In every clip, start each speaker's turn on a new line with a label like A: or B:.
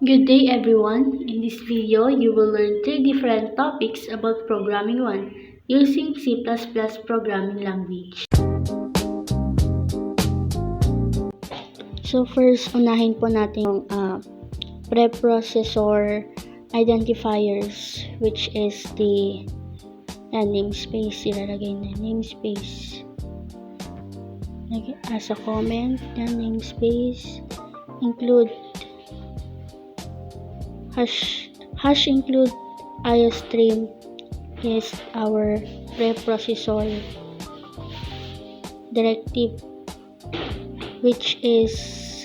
A: Good day everyone. In this video, you will learn three different topics about Programming 1 using C++ programming language. So first, unahin po natin yung preprocessor identifiers, which is the namespace. Ilalagay na namespace. As a comment, namespace include hash include iostream is our preprocessor directive, which is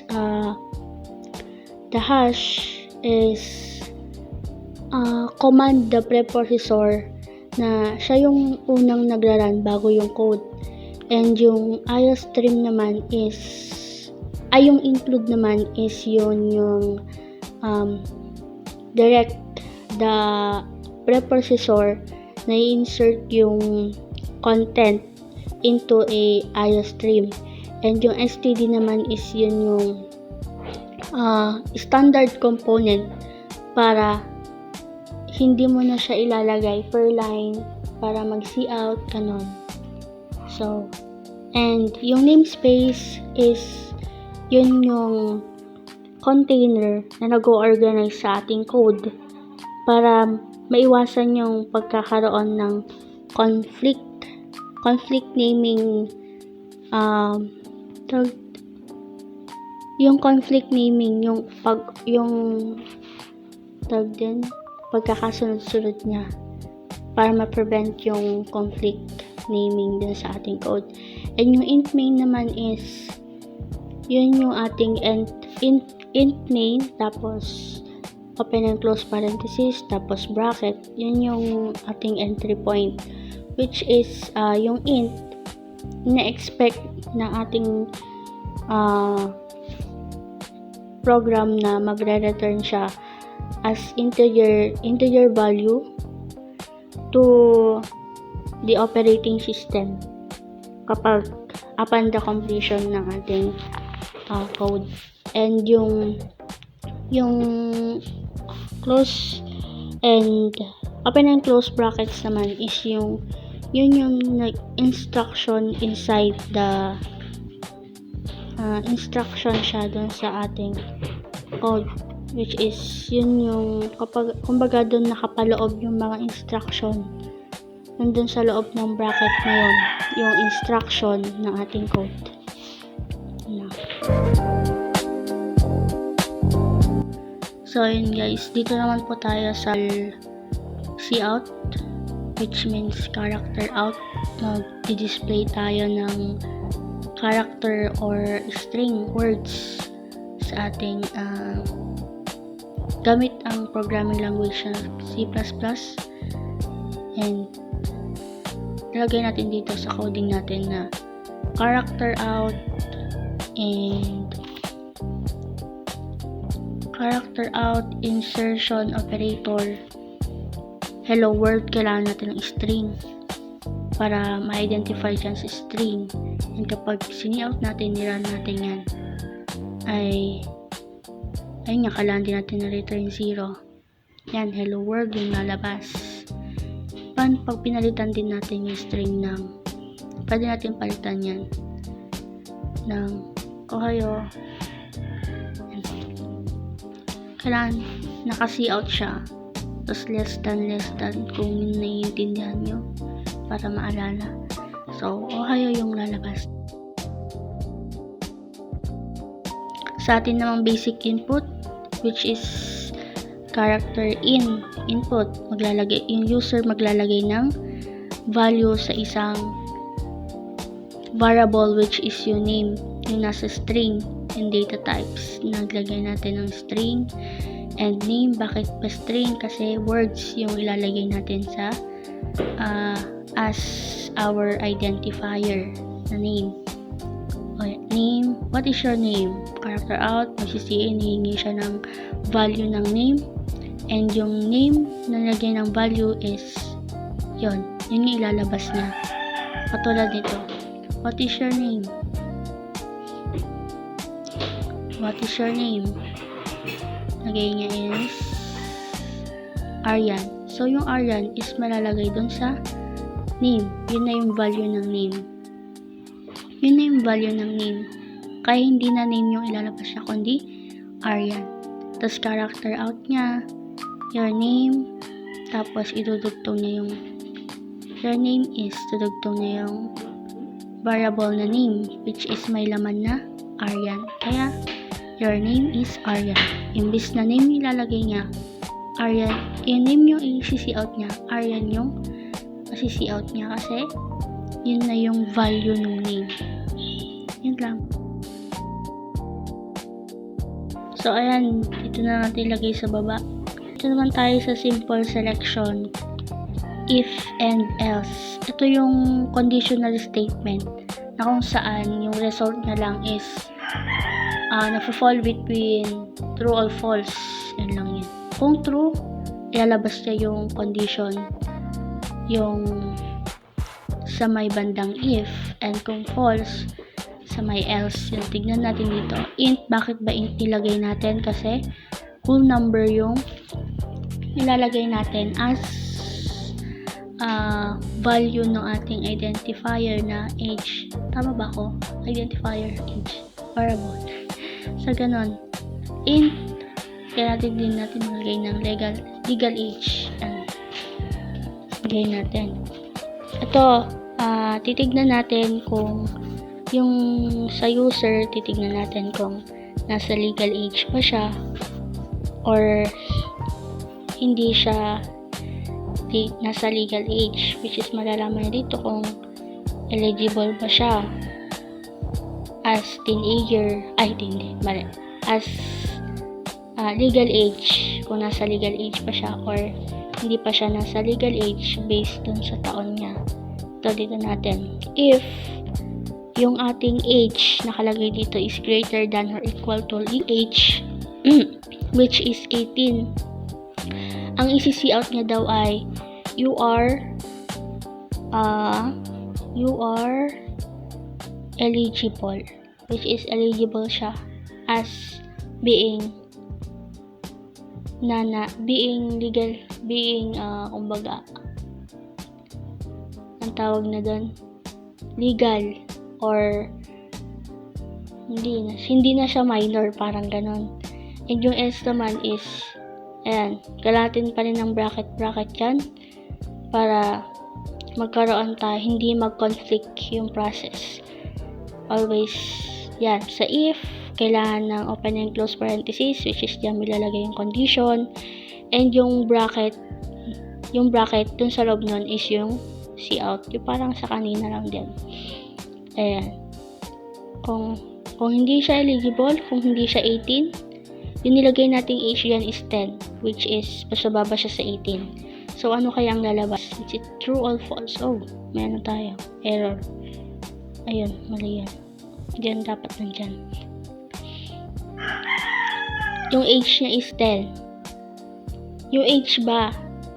A: the hash is command the preprocessor na siya yung unang nagra-run bago yung code, and yung iostream naman is yung include naman is yung direct the preprocessor na i-insert yung content into a iostream, and yung std naman is yun yung standard component para hindi mo na siya ilalagay per line para mag-cout kanon. So, and yung namespace is yun yung container na nag-o-organize sa ating code para maiwasan yung pagkakaroon ng conflict naming yung conflict naming yung pagkakasunod-sunod niya para ma-prevent yung conflict naming din sa ating code. And yung int main naman is yun yung ating int main, tapos open and close parenthesis, tapos bracket. Yun yung ating entry point, which is yung int na-expect na ating program na magre-return siya as integer value to the operating system kapag upon the completion ng ating code. And yung close and open and close brackets naman is yun yung instruction inside the instruction siya dun sa ating code, which is yun yung kapag kumbaga dun nakapaloob yung mga instruction nandun sa loob ng bracket na yun yung instruction ng ating code. So yun guys, dito naman po tayo sa cout, which means character out. Mag-display tayo ng character or string words sa ating gamit ang programming language na C++, and ilagay natin dito sa coding natin na character out and character out insertion operator hello world. Kailangan natin ng string para ma-identify dyan sa string, and kapag sini-out natin, nirun natin yan, ayun nga, kailangan din natin na return 0. Yan, hello world yung lalabas. Pag pinalitan din natin yung string ng pwede natin palitan yan ng Ohio, kailangan naka-cout siya, tapos less than kung naiintindihan nyo para maalala. So Ohio yung lalabas. Sa atin namang basic input, which is character input, yung user maglalagay ng value sa isang variable, which is yung name, yung nasa string, yung data types. Naglagay natin ng string and name. Bakit pa string? Kasi words yung ilalagay natin sa as our identifier na name. Okay, name, what is your name? Character out, mag-CCA, hihingi siya ng value ng name, and yung name na lagay ng value is yun yung ilalabas niya. Katulad nito, what is your name? What is your name? ilalagay niya is Aryan. So, yung Aryan is malalagay dun sa name. Yun na yung value ng name. Yun na yung value ng name. Kaya hindi na name yung ilalabas niya, kundi Aryan. Tapos, character out niya, your name, tapos idudugtong niya yung your name is, dudugtong niya yung variable na name, which is may laman na Aryan. Kaya, your name is Aryan. Imbis na name ilalagay niya, Aryan, yung name yung i-see out niya, Aryan yung i-see out niya kasi yun na yung value ng name. Yun lang. So, ayan, ito na natin ilagay sa baba. Ito naman tayo sa simple selection. If and else. Ito yung conditional statement na kung saan yung result na lang is nafo-fall between true or false. Yan lang yun. Kung true, ilalabas niya yung condition yung sa may bandang if, and kung false, sa may else. Yung tignan natin dito. Int, bakit ba int nilagay natin? Kasi whole number yung ilalagay natin as value ng ating identifier na age. Tama ba ako? Identifier, age, variable. So, ganon. Int, kaya din natin maglagay ng legal age. Lagay natin. Ito, titignan natin kung yung sa user, titignan natin kung nasa legal age pa siya or hindi siya nasa legal age, which is malalaman dito kung eligible ba siya as teenager, as legal age, kung nasa legal age pa siya or hindi pa siya nasa legal age based dun sa taon niya. Ito dito natin, if yung ating age nakalagay dito is greater than or equal to age which is 18, ang i-see out niya daw ay you are eligible, which is eligible siya as being legal, kumbaga ang tawag na doon legal or hindi na siya minor, parang ganon. And yung else naman is ayan, galatin pa rin ng bracket yan para magkaroon tayo, hindi mag-conflict yung process. Always, yan. Sa if, kailangan ng open and close parenthesis, which is diyan milalagay yung condition. And yung bracket dun sa loob nun is yung cout. Yung parang sa kanina lang din. Ayan. Kung hindi siya eligible, kung hindi siya 18, yung nilagay nating age yan is 10, which is mas mababa siya sa 18. So, ano kaya ang lalabas? Is it true or false? Oh, may ano tayo. Error. Ayun, mali yan. Diyan dapat nandyan. Yung age niya is 10. Yung age ba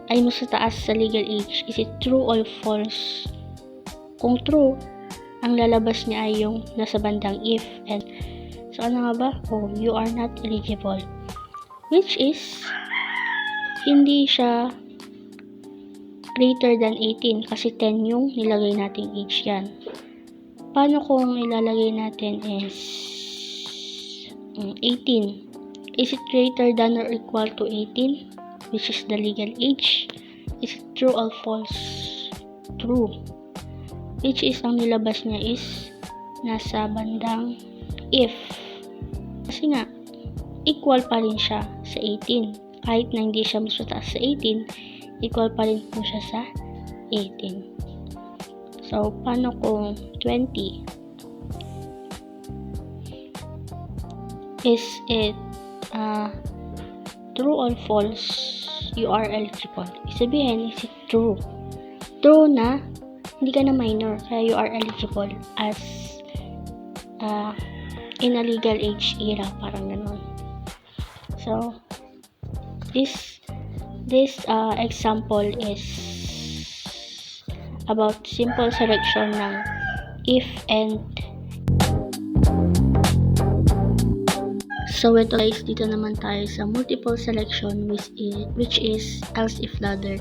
A: ay mas taas sa legal age? Is it true or false? Kung true, ang lalabas niya ay yung nasa bandang if and so, ano nga ba? Oh, you are not eligible. Which is, hindi siya greater than 18 kasi 10 yung nilagay nating age yan. Paano kung ilalagay natin is 18? Is it greater than or equal to 18? Which is the legal age? Is it true or false? True. Which is, ang nilabas niya is nasa bandang if. Kasi nga, equal pa rin siya sa 18. Kahit na hindi siya mas mataas sa 18, equal pa rin po siya sa 18. So, paano kung 20? Is it true or false? You are eligible. Sabihin, is it true? True na, hindi ka na minor, kaya you are eligible as in a legal age era, parang gano'n. So, this example is about simple selection ng if and So ito guys, dito naman tayo sa multiple selection which is else if ladder.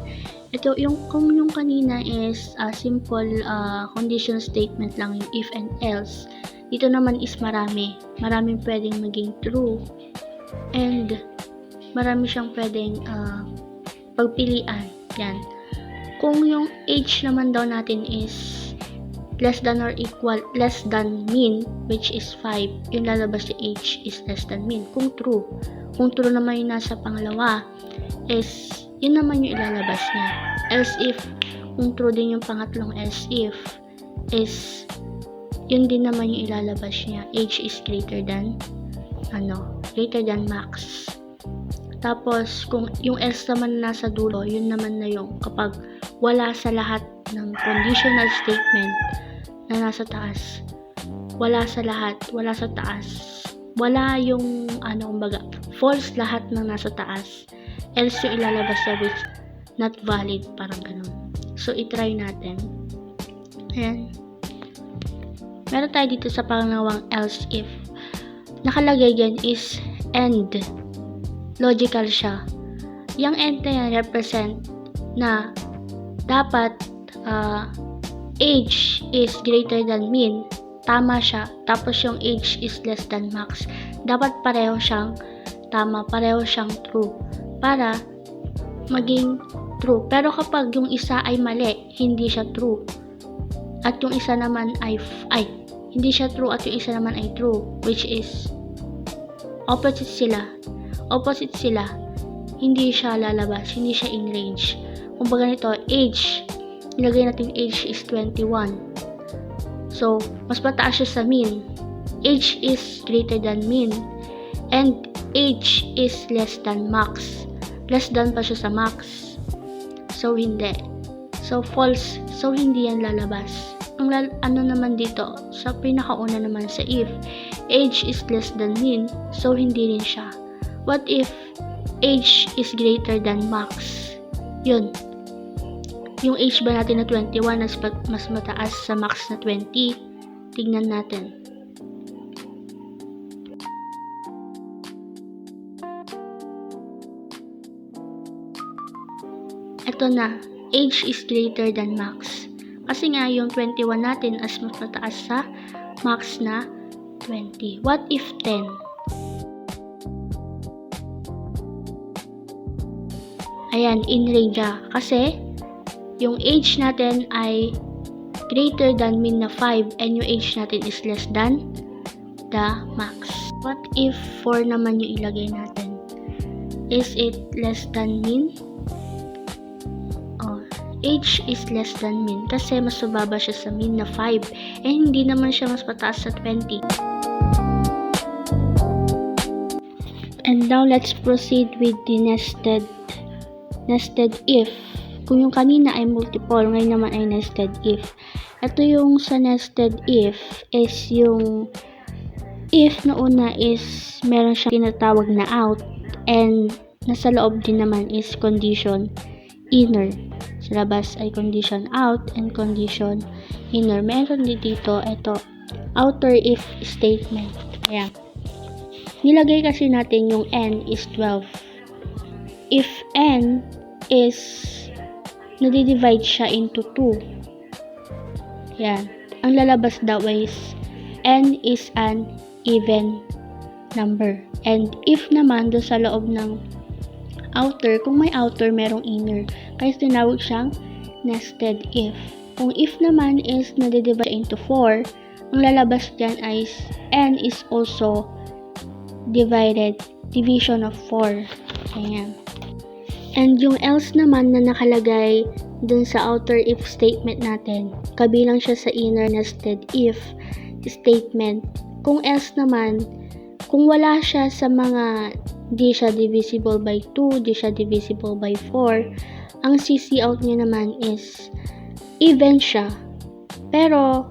A: Ito kung yung kanina is simple condition statement lang yung if and else. Dito naman is maraming pwedeng maging true and marami siyang pwedeng pagpilian. Yan. Kung yung age naman daw natin is less than or equal, less than mean, which is 5, yung lalabas na age is less than mean. Kung true naman yung nasa pangalawa, is yun naman yung ilalabas niya. Else if, kung true din yung pangatlong else if, is yun din naman yung ilalabas niya. Age is greater than max. Tapos, kung yung else naman nasa dulo, yun naman na yung kapag wala sa lahat ng conditional statement na nasa taas. Wala sa lahat, wala sa taas. Wala yung false lahat ng nasa taas. Else yung ilalabas na which not valid, parang ganun. So, itry natin. Ayan. Meron tayo dito sa pangalawang else if. Nakalagay dyan is end. Logical siya. Yung end na yan represent na dapat age is greater than mean. Tama siya. Tapos yung age is less than max. Dapat pareho siyang tama, pareho siyang true para maging true. Pero kapag yung isa ay mali, hindi siya true. At yung isa naman ay hindi siya true at yung isa naman ay true, which is opposite sila, hindi siya lalabas, hindi siya in range. Kung baga nito, age, nilagay natin age is 21. So, mas mataas siya sa mean. Age is greater than mean. And age is less than max. Less than pa siya sa max. So, hindi. So, false. So, hindi yan lalabas. Ang naman dito, sa pinakauna naman sa if, age is less than mean, so hindi rin siya. What if age is greater than max? Yun. Yung age ba natin na 21 mas mataas sa max na 20? Tignan natin. Ito na. Age is greater than max. Kasi nga yung 21 natin as mas mataas sa max na 20. What if 10? Ayan, in range siya. Kasi yung age natin ay greater than mean na 5 and yung age natin is less than the max. What if 4 naman yung ilagay natin? Is it less than mean? Age is less than mean kasi mas mababa siya sa mean na 5 eh hindi naman siya mas mataas sa 20. And now let's proceed with the nested if. Kung yung kanina ay multiple, ngayon naman ay nested if. Ito yung sa nested if is yung if na una is meron siyang tinatawag na out and nasa loob din naman is condition inner. Sa labas ay condition out and condition inner. Meron din dito, ito, outer if statement. Ayan. Nilagay kasi natin yung n is 12. If n is nadidivide siya into 2. Ayan. Ang lalabas daw is n is an even number. And if naman doon sa loob ng outer, kung may outer, merong inner. Kaya tinawag siyang nested if. Kung if naman is nadidivide into 4, ang lalabas dyan ay n is also division of 4. Ayan. And yung else naman na nakalagay dun sa outer if statement natin, kabilang siya sa inner nested if statement. Kung else naman, kung wala siya sa mga di siya divisible by 2, di siya divisible by 4, ang CC out niya naman is even siya. Pero,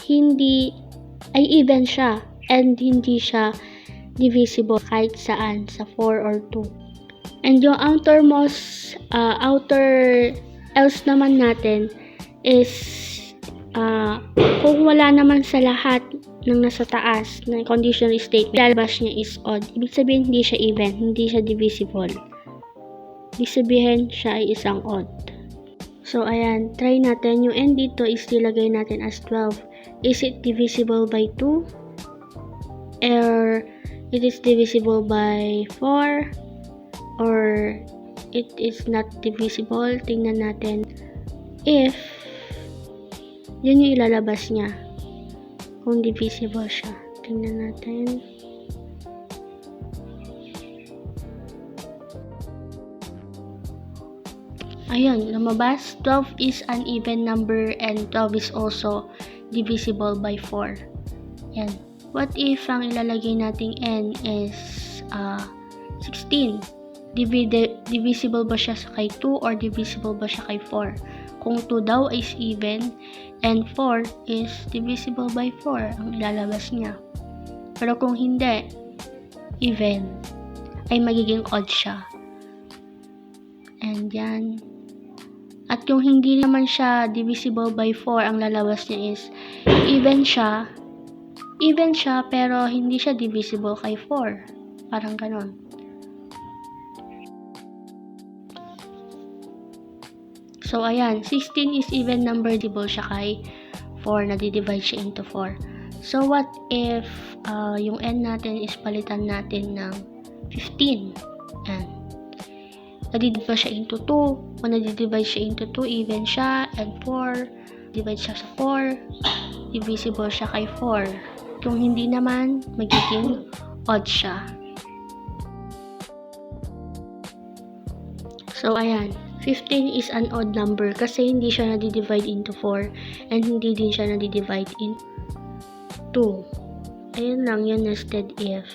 A: even siya and hindi siya divisible kahit saan sa 4 or 2. And yung outer else naman natin is kung wala naman sa lahat ng nasa taas na conditional statement, lalabas niya is odd. Ibig sabihin, hindi siya even, hindi siya divisible. Ibig sabihin, siya ay isang odd. So, ayan, try natin. Yung n dito is ilagay natin as 12. Is it divisible by 2? Or it is divisible by 4? Or it is not divisible? Tingnan natin. If yun yung ilalabas niya. Kung divisible siya. Tingnan natin. Ayun, lumabas. 12 is an even number and 12 is also divisible by 4. Yan. What if ang ilalagay nating n is 16? Divisible ba siya kay 2 or divisible ba siya kay 4? Kung 2 daw is even and 4 is divisible by 4 ang ilalabas niya. Pero kung hindi, even, ay magiging odd siya. And yan. At kung hindi naman siya divisible by 4, ang lalabas niya is even siya pero hindi siya divisible kay 4. Parang ganon. So, ayan. 16 is even number, divisible siya kay 4. Nadi-divide siya into 4. So, what if yung n natin is palitan natin ng 15? And nadi-divide siya into 2. Kung nadi-divide siya into 2, even siya. And 4, divide siya sa 4. Divisible siya kay 4. Kung hindi naman, magiging odd siya. So, ayan. 15 is an odd number kasi hindi siya nadi-divide into 4 and hindi din siya nadi-divide into 2. Ayun lang, yun nested if.